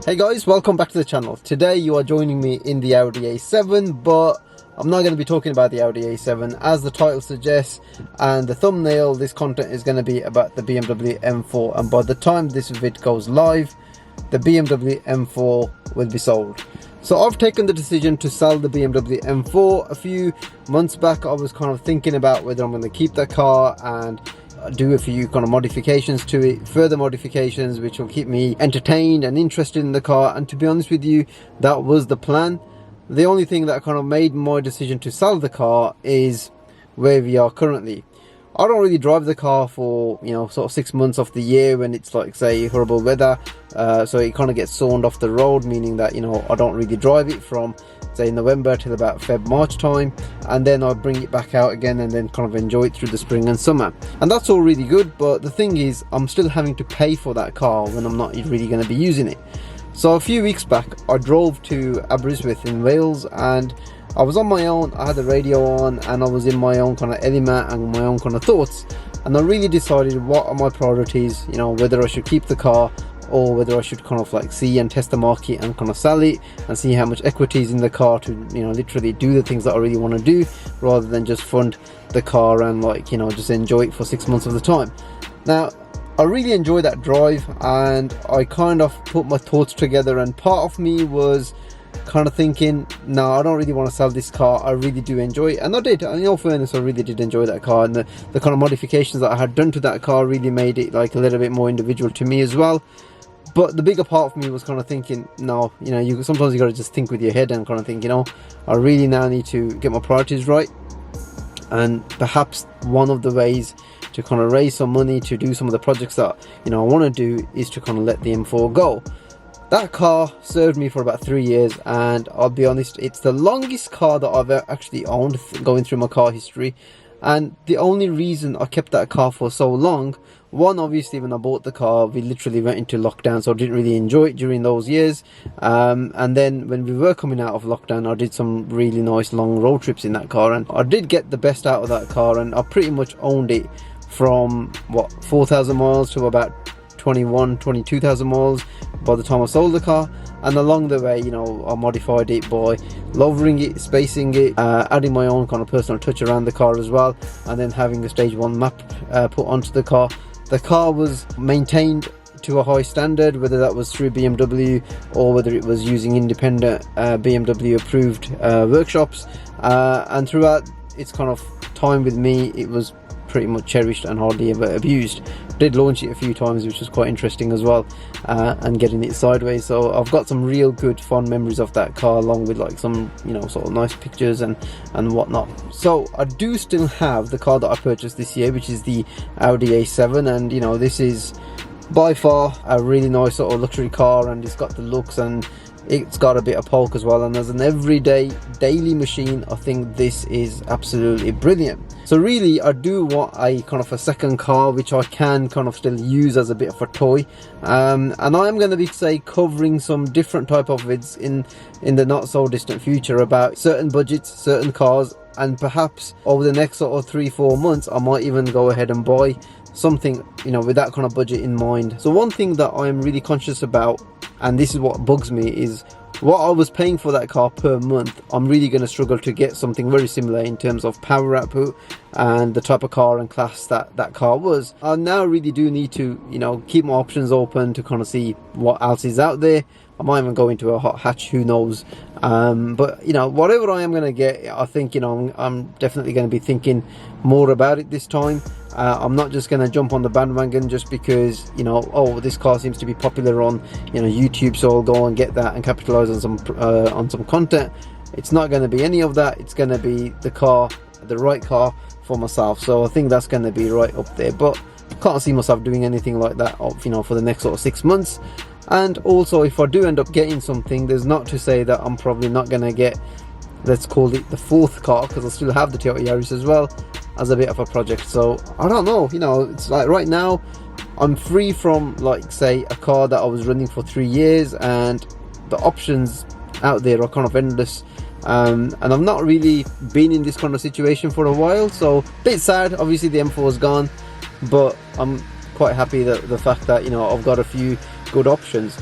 Hey guys, welcome back to the channel. Today you are joining me in the Audi A7, but I'm not going to be talking about the Audi A7 as the title suggests, and the thumbnail, this content is going to be about the BMW M4, and by the time this vid goes live, the BMW M4 will be sold. So I've taken the decision to sell the BMW M4. A few months back I was kind of thinking about whether I'm going to keep that car and do a few kind of modifications to it, further modifications which will keep me entertained and interested in the car, and to be honest with you, that was the plan. The only thing that kind of made my decision to sell the car is where we are currently. I don't really drive the car for, you know, sort of 6 months of the year when it's like, say, horrible weather, so it kind of gets sawned off the road, meaning that, you know, I don't really drive it from, say, November till about March time, and then I bring it back out again and then kind of enjoy it through the spring and summer, and that's all really good. But the thing is, I'm still having to pay for that car when I'm not really going to be using it. So a few weeks back I drove to Aberystwyth in Wales, and I was on my own. I had the radio on and I was in my own kind of element and my own kind of thoughts, and I really decided what are my priorities, you know, whether I should keep the car or whether I should kind of like see and test the market and kind of sell it and see how much equity is in the car to, you know, literally do the things that I really want to do, rather than just fund the car and, like, you know, just enjoy it for 6 months of the time. Now I really enjoy that drive, and I kind of put my thoughts together, and part of me was kind of thinking, no, I don't really want to sell this car. I really do enjoy it, and I did. In all fairness, I really did enjoy that car, and the kind of modifications that I had done to that car really made it like a little bit more individual to me as well. But the bigger part of me was kind of thinking, no, you know, sometimes you got to just think with your head and kind of think, you know, I really now need to get my priorities right, and perhaps one of the ways to kind of raise some money to do some of the projects that, you know, I want to do is to kind of let the M4 go. That car served me for about 3 years, and I'll be honest, it's the longest car that I've actually owned going through my car history. And the only reason I kept that car for so long, one, obviously when I bought the car we literally went into lockdown, so I didn't really enjoy it during those years, and then when we were coming out of lockdown I did some really nice long road trips in that car, and I did get the best out of that car, and I pretty much owned it from what, 4,000 miles to about 22,000 miles by the time I sold the car. And along the way, you know, I modified it by lowering it, spacing it, adding my own kind of personal touch around the car as well, and then having a stage 1 map put onto the car. The car was maintained to a high standard, whether that was through BMW or whether it was using independent BMW approved workshops, and throughout its kind of time with me it was pretty much cherished and hardly ever abused. Did launch it a few times, which was quite interesting as well, and getting it sideways. So I've got some real good fond memories of that car, along with like some, you know, sort of nice pictures and whatnot. So I do still have the car that I purchased this year, which is the Audi A7, and you know, this is by far a really nice sort of luxury car, and it's got the looks and it's got a bit of poke as well, and as an everyday daily machine I think this is absolutely brilliant. So really I do want a kind of a second car which I can kind of still use as a bit of a toy, and I am going to be, say, covering some different type of vids in the not so distant future about certain budgets, certain cars, and perhaps over the next sort of 3-4 months I might even go ahead and buy something, you know, with that kind of budget in mind. So one thing that I'm really conscious about, and this is what bugs me, is what I was paying for that car per month. I'm really going to struggle to get something very similar in terms of power output and the type of car and class that car was. I now really do need to, you know, keep my options open to kind of see what else is out there. I might even go into a hot hatch, who knows. But you know, whatever I am going to get, I think, you know, I'm definitely going to be thinking more about it this time. I'm not just going to jump on the bandwagon just because, you know, oh, this car seems to be popular on, you know, YouTube, so I'll go and get that and capitalize on some content. It's not going to be any of that. It's going to be the car, the right car for myself. So I think that's going to be right up there, but I can't see myself doing anything like that, you know, for the next sort of 6 months. And also, if I do end up getting something, there's not to say that I'm probably not going to get, let's call it the 4th car, because I still have the Toyota Yaris as well as a bit of a project. So I don't know, you know, it's like right now I'm free from, like, say, a car that I was running for 3 years, and the options out there are kind of endless, and I've not really been in this kind of situation for a while, so a bit sad. Obviously the M4 is gone, but I'm quite happy that the fact that, you know, I've got a few good options.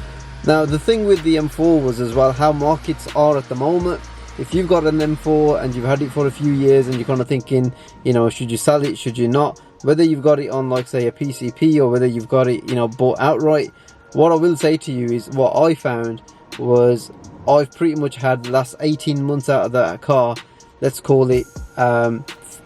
Now the thing with the M4 was as well how markets are at the moment. If you've got an M4 and you've had it for a few years and you're kind of thinking, you know, should you sell it, should you not, whether you've got it on like say a PCP or whether you've got it, you know, bought outright, what I will say to you is what I found was I've pretty much had the last 18 months out of that car, let's call it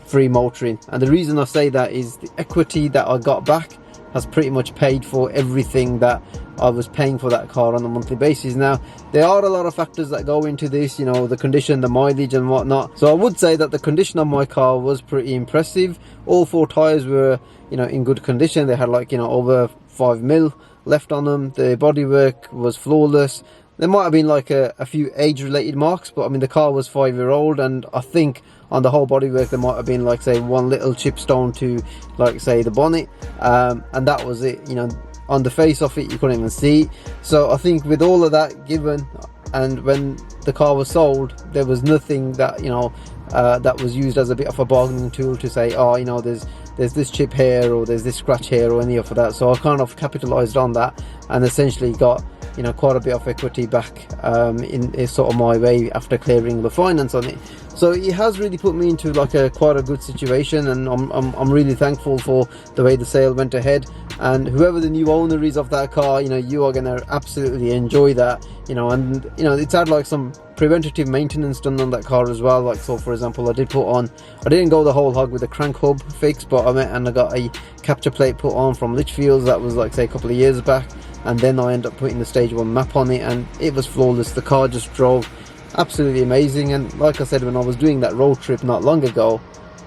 free motoring. And the reason I say that is the equity that I got back has pretty much paid for everything that I was paying for that car on a monthly basis. Now there are a lot of factors that go into this, you know, the condition, the mileage and whatnot. So I would say that the condition of my car was pretty impressive. All 4 tires were, you know, in good condition. They had like, you know, over 5 mil left on them. The bodywork was flawless. There might have been like a few age related marks, but I mean the car was 5-year-old, and I think on the whole bodywork there might have been like say one little chipstone to like say the bonnet, and that was it. You know, on the face of it you couldn't even see it. So I think with all of that given, and when the car was sold, there was nothing that, you know, that was used as a bit of a bargaining tool to say, oh, you know, there's this chip here or there's this scratch here or any of that. So I kind of capitalized on that and essentially got, you know, quite a bit of equity back in sort of my way after clearing the finance on it. So it has really put me into like quite a good situation, and I'm really thankful for the way the sale went ahead. And whoever the new owner is of that car, you know, you are going to absolutely enjoy that, you know. And you know, it's had like some preventative maintenance done on that car as well. Like, so for example, I didn't go the whole hog with the crank hub fix, but I got a capture plate put on from Litchfields. That was like say a couple of years back, and then I ended up putting the stage 1 map on it, and it was flawless. The car just drove absolutely amazing. And like I said, when I was doing that road trip not long ago,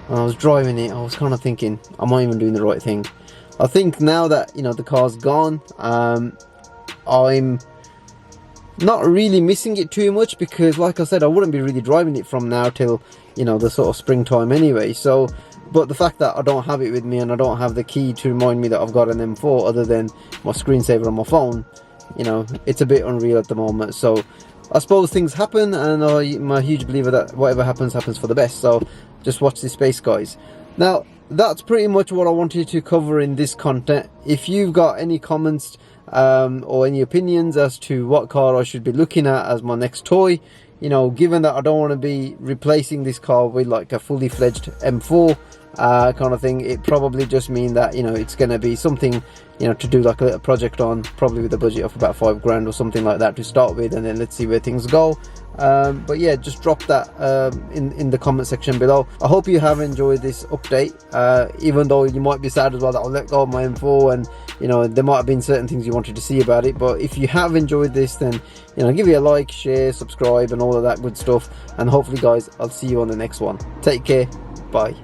when I was driving it, I was kind of thinking, am I even doing the right thing? I think now that, you know, the car's gone, I'm not really missing it too much, because like I said, I wouldn't be really driving it from now till, you know, the sort of springtime anyway. So but the fact that I don't have it with me and I don't have the key to remind me that I've got an M4 other than my screensaver on my phone, you know, it's a bit unreal at the moment. So I suppose things happen, and I'm a huge believer that whatever happens for the best. So just watch this space, guys. Now that's pretty much what I wanted to cover in this content. If you've got any comments or any opinions as to what car I should be looking at as my next toy, you know, given that I don't want to be replacing this car with like a fully fledged M4 kind of thing, it probably just mean that, you know, it's going to be something, you know, to do like a little project on, probably with a budget of about £5 or something like that to start with, and then let's see where things go. But yeah, just drop that in the comment section below. I hope you have enjoyed this update, even though you might be sad as well that I'll let go of my M4, and you know, there might have been certain things you wanted to see about it. But if you have enjoyed this, then, you know, give it a like, share, subscribe and all of that good stuff, and hopefully guys, I'll see you on the next one. Take care, bye.